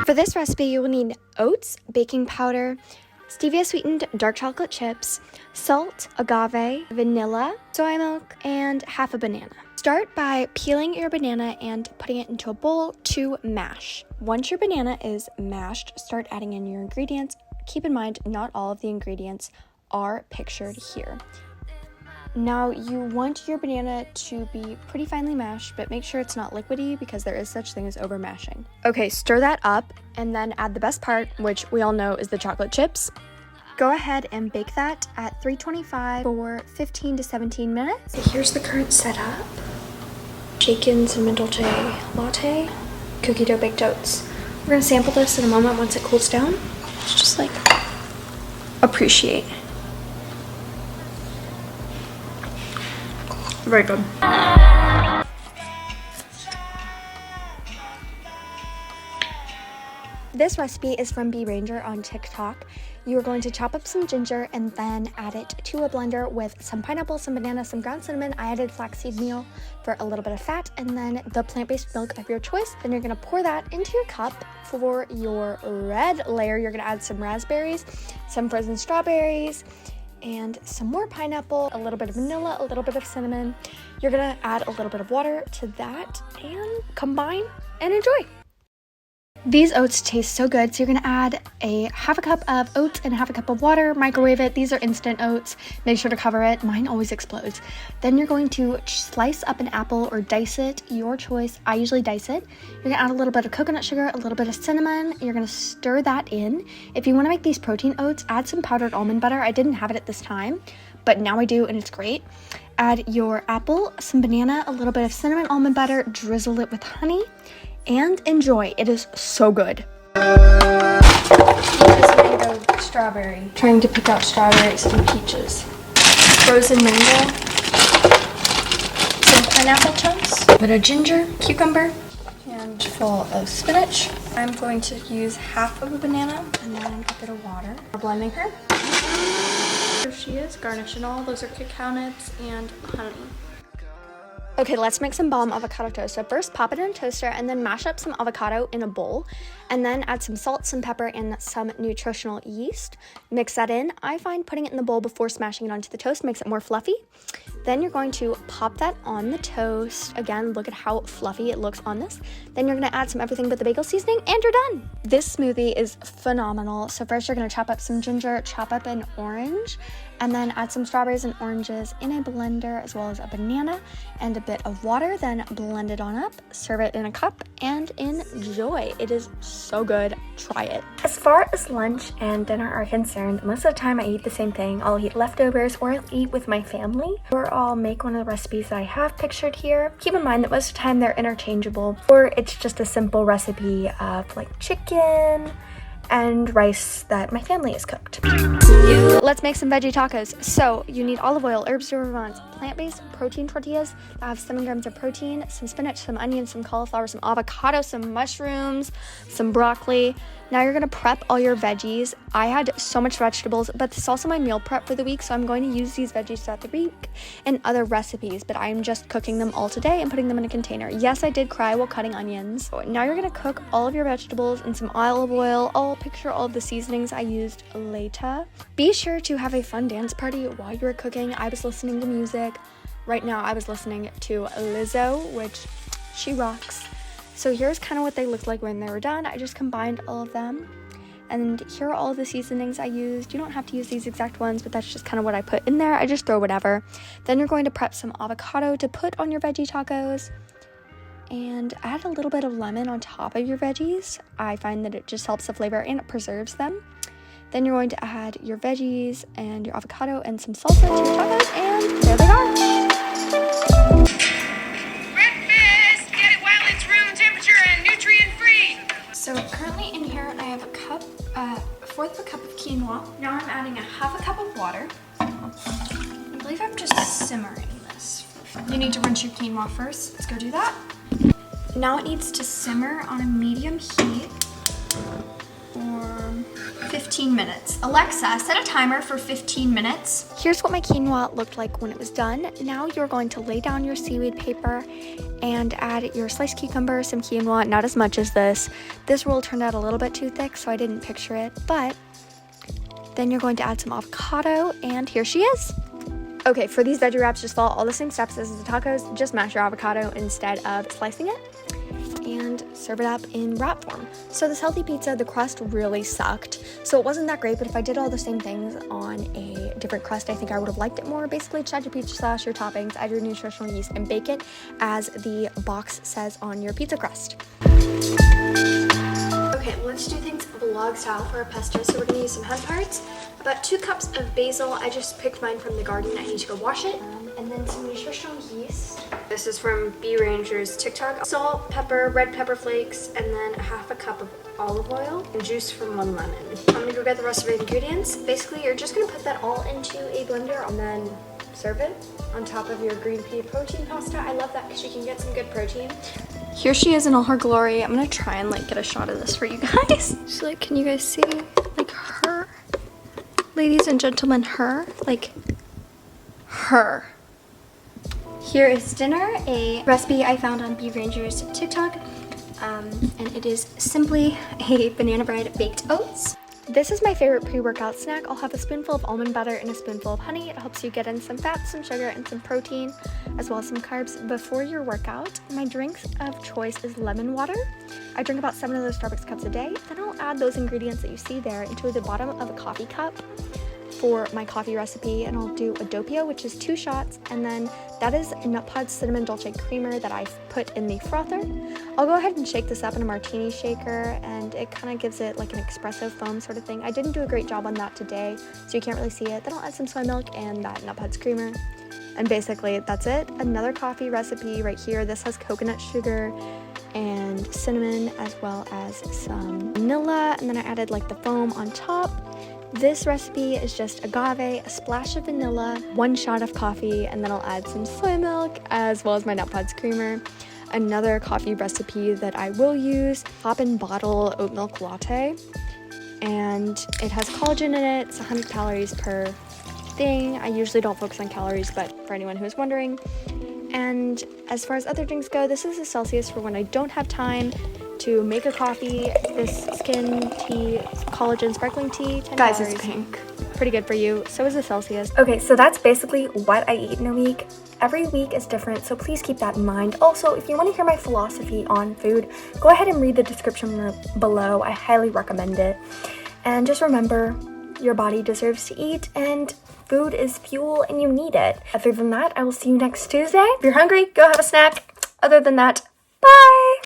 For this recipe, you will need oats, baking powder, stevia sweetened dark chocolate chips, salt, agave, vanilla, soy milk, and half a banana. Start by peeling your banana and putting it into a bowl to mash. Once your banana is mashed, start adding in your ingredients. Keep in mind, not all of the ingredients are pictured here. Now, you want your banana to be pretty finely mashed, but make sure it's not liquidy because there is such thing as over mashing. Okay, stir that up and then add the best part, which we all know is the chocolate chips. Go ahead and bake that at 325 for 15 to 17 minutes. Here's the current setup. Shaken cinnamon dolce latte, cookie dough baked oats. We're gonna sample this in a moment once it cools down. Just like appreciate. Very good. This recipe is from B Ranger on TikTok. You are going to chop up some ginger and then add it to a blender with some pineapple, some banana, some ground cinnamon. I added flaxseed meal for a little bit of fat, and then the plant-based milk of your choice. Then you're gonna pour that into your cup. For your red layer, you're gonna add some raspberries, some frozen strawberries, and some more pineapple, a little bit of vanilla, a little bit of cinnamon. You're gonna add a little bit of water to that and combine and enjoy. These oats taste so good, so you're gonna add half a cup of oats and half a cup of water, microwave it. These are instant oats. Make sure to cover it. Mine always explodes. Then you're going to slice up an apple or dice it, your choice. I usually dice it. You're gonna add a little bit of coconut sugar, a little bit of cinnamon. You're gonna stir that in. If you wanna make these protein oats, add some powdered almond butter. I didn't have it at this time, but now I do, and it's great. Add your apple, some banana, a little bit of cinnamon almond butter, drizzle it with honey, and enjoy. It is so good. This mango strawberry. Trying to pick out strawberries and peaches. Frozen mango. Some pineapple chunks. A bit of ginger, cucumber, and full of spinach. I'm going to use half of a banana and then a bit of water. We're blending her. Here she is, garnish and all. Those are cacao nuts and honey. Okay, let's make some bomb avocado toast. So first, pop it in a toaster and then mash up some avocado in a bowl, and then add some salt, some pepper, and some nutritional yeast. Mix that in. I find putting it in the bowl before smashing it onto the toast makes it more fluffy. Then you're going to pop that on the toast. Again, look at how fluffy it looks on this. Then you're gonna add some everything but the bagel seasoning, and you're done. This smoothie is phenomenal. So first, you're gonna chop up some ginger, chop up an orange, and then add some strawberries and oranges in a blender, as well as a banana and a bit of water. Then blend it on up, serve it in a cup, and enjoy. It is so good. Try it. As far as lunch and dinner are concerned, most of the time I eat the same thing. I'll eat leftovers, or I'll eat with my family, or I'll make one of the recipes that I have pictured here. Keep in mind that most of the time they're interchangeable, or it's just a simple recipe of like chicken and rice that my family has cooked. Let's make some veggie tacos. So you need olive oil, herbs de Provence, plant-based protein tortillas that have 7 grams of protein, some spinach, some onions, some cauliflower, some avocado, some mushrooms, some broccoli. Now you're gonna prep all your veggies. I had so much vegetables, but this is also my meal prep for the week, so I'm going to use these veggies throughout the week in other recipes, but I'm just cooking them all today and putting them in a container. Yes, I did cry while cutting onions. So now you're gonna cook all of your vegetables in some olive oil. I'll picture all of the seasonings I used later. Be sure to have a fun dance party while you're cooking. I was listening to music. Right now I was listening to Lizzo, which she rocks. So here's kind of what they looked like when they were done. I just combined all of them. And here are all of the seasonings I used. You don't have to use these exact ones, but that's just kind of what I put in there. I just throw whatever. Then you're going to prep some avocado to put on your veggie tacos. And add a little bit of lemon on top of your veggies. I find that it just helps the flavor and it preserves them. Then you're going to add your veggies and your avocado and some salsa to your tacos, and there they are. So currently in here I have a fourth of a cup of quinoa. Now I'm adding a half a cup of water. I believe I'm just simmering this. You need to rinse your quinoa first. Let's go do that. Now it needs to simmer on a medium heat for 15 minutes. Alexa, set a timer for 15 minutes. Here's what my quinoa looked like when it was done. Now you're going to lay down your seaweed paper and add your sliced cucumber, some quinoa, not as much as this. This roll turned out a little bit too thick, so I didn't picture it, but then you're going to add some avocado, and here she is. Okay, for these veggie wraps, just follow all the same steps as the tacos. Just mash your avocado instead of slicing it and serve it up in wrap form. So this healthy pizza, the crust really sucked. So it wasn't that great, but if I did all the same things on a different crust, I think I would have liked it more. Basically, just add your pizza sauce, your toppings, add your nutritional yeast, and bake it as the box says on your pizza crust. Okay, let's do things vlog style for our pesto. So we're gonna use some hemp hearts, about 2 cups of basil. I just picked mine from the garden. I need to go wash it. And then some nutritional yeast. This is from B Ranger's TikTok. Salt, pepper, red pepper flakes, and then 1/2 cup of olive oil and juice from 1 lemon. I'm gonna go get the rest of the ingredients. Basically, you're just gonna put that all into a blender and then serve it on top of your green pea protein pasta. I love that because you can get some good protein. Here she is in all her glory. I'm gonna try and like get a shot of this for you guys. She's like, can you guys see like her? Ladies and gentlemen, her, like her. Here is dinner, a recipe I found on B Ranger's TikTok, and it is simply a banana bread baked oats. This is my favorite pre-workout snack. I'll have a spoonful of almond butter and a spoonful of honey. It helps you get in some fat, some sugar, and some protein, as well as some carbs before your workout. My drinks of choice is lemon water. I drink about 7 of those Starbucks cups a day. Then I'll add those ingredients that you see there into the bottom of a coffee cup for my coffee recipe, and I'll do a doppio, which is 2 shots, and then that is Nut Pod's cinnamon dolce creamer that I've put in the frother. I'll go ahead and shake this up in a martini shaker, and it kind of gives it like an espresso foam sort of thing. I didn't do a great job on that today, so you can't really see it. Then I'll add some soy milk and that Nut Pod's creamer, and basically that's it. Another coffee recipe right here. This has coconut sugar and cinnamon as well as some vanilla, and then I added like the foam on top. This recipe is just agave, a splash of vanilla, 1 shot of coffee, and then I'll add some soy milk as well as my Nut Pod's creamer. Another coffee recipe that I will use, pop and bottle oat milk latte, and it has collagen in it. It's 100 calories per thing. I usually don't focus on calories, but for anyone who is wondering. And as far as other drinks go, this is a Celsius for when I don't have time to make a coffee. This skin tea, collagen sparkling tea, 10 Guys, calories. it's pink. Pretty good for you. So is a Celsius. Okay, so that's basically what I eat in a week. Every week is different, so please keep that in mind. Also, if you want to hear my philosophy on food, go ahead and read the description below. I highly recommend it. And just remember, your body deserves to eat, and food is fuel and you need it. Other than that, I will see you next Tuesday. If you're hungry, go have a snack. Other than that,